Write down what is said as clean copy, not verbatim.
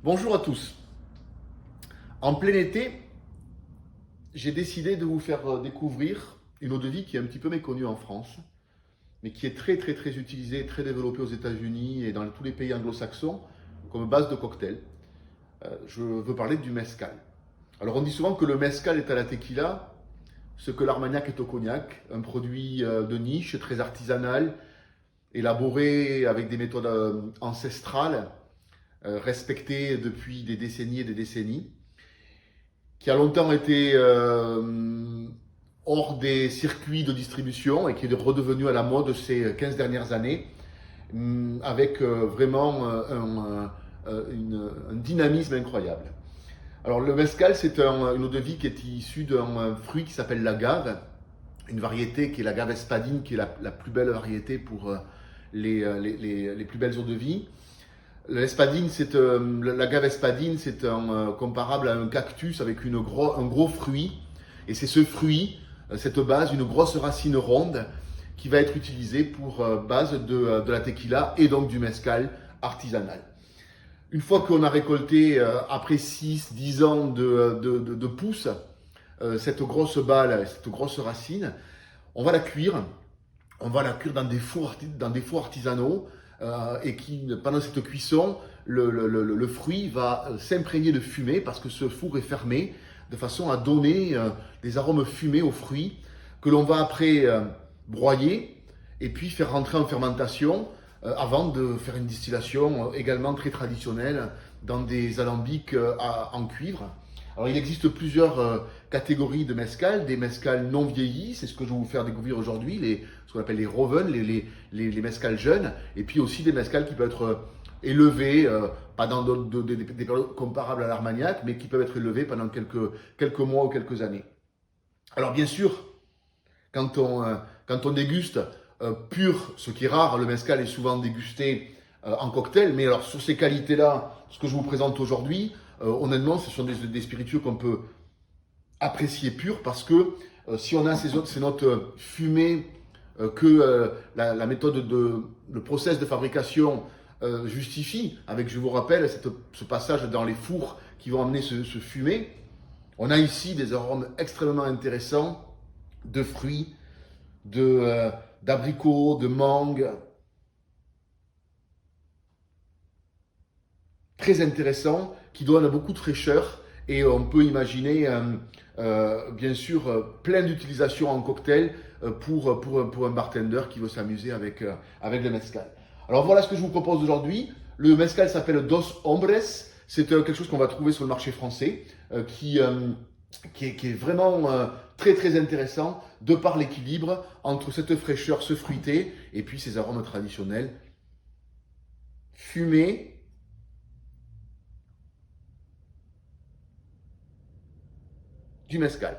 Bonjour à tous. En plein été, j'ai décidé de vous faire découvrir une eau de vie qui est un petit peu méconnue en France, mais qui est très utilisée, très développée aux États-Unis et dans tous les pays anglo-saxons comme base de cocktail. Je veux parler du mezcal. Alors on dit souvent que le mezcal est à la tequila, ce que l'armagnac est au cognac, un produit de niche, très artisanal, élaboré avec des méthodes ancestrales, respectées depuis des décennies et des décennies, qui a longtemps été hors des circuits de distribution et qui est redevenu à la mode ces 15 dernières années, avec vraiment un dynamisme incroyable. Alors le mezcal, c'est une eau de vie qui est issue d'un fruit qui s'appelle l'agave, une variété qui est l'agave espadine, qui est la plus belle variété pour les plus belles eaux de vie. L'espadine, l'agave espadine, c'est comparable à un cactus avec un gros fruit. Et c'est ce fruit, cette base, une grosse racine ronde, qui va être utilisée pour base de la tequila et donc du mezcal artisanal. Une fois qu'on a récolté, après 6-10 ans de pousses, cette grosse balle, cette grosse racine, on va la cuire. On va la cuire dans des fours artisanaux et pendant cette cuisson, le fruit va s'imprégner de fumée parce que ce four est fermé de façon à donner des arômes fumés aux fruits que l'on va après broyer et puis faire rentrer en fermentation avant de faire une distillation également très traditionnelle dans des alambics en cuivre. Alors, il existe plusieurs catégories de mezcal, des mezcals non vieillis, c'est ce que je vais vous faire découvrir aujourd'hui, ce qu'on appelle les roven, les mezcals jeunes, et puis aussi des mezcals qui peuvent être élevés, pas dans des périodes comparables à l'armagnac, mais qui peuvent être élevés pendant quelques mois ou quelques années. Alors, bien sûr, quand on déguste pur, ce qui est rare, le mezcal est souvent dégusté en cocktail, mais alors sur ces qualités-là, ce que je vous présente aujourd'hui, honnêtement, ce sont des spiritueux qu'on peut apprécier pur parce que si on a ces notes fumées que la méthode le process de fabrication justifie, avec, je vous rappelle, ce passage dans les fours qui vont amener ce fumé, on a ici des arômes extrêmement intéressants de fruits, d'abricots, de mangue, très intéressant, qui donne beaucoup de fraîcheur et on peut imaginer bien sûr plein d'utilisations en cocktail pour un bartender qui veut s'amuser avec le mezcal. Alors voilà ce que je vous propose aujourd'hui. Le mezcal s'appelle Dos Hombres. C'est quelque chose qu'on va trouver sur le marché français qui est vraiment très intéressant de par l'équilibre entre cette fraîcheur, ce fruité et puis ces arômes traditionnels fumés du mezcal.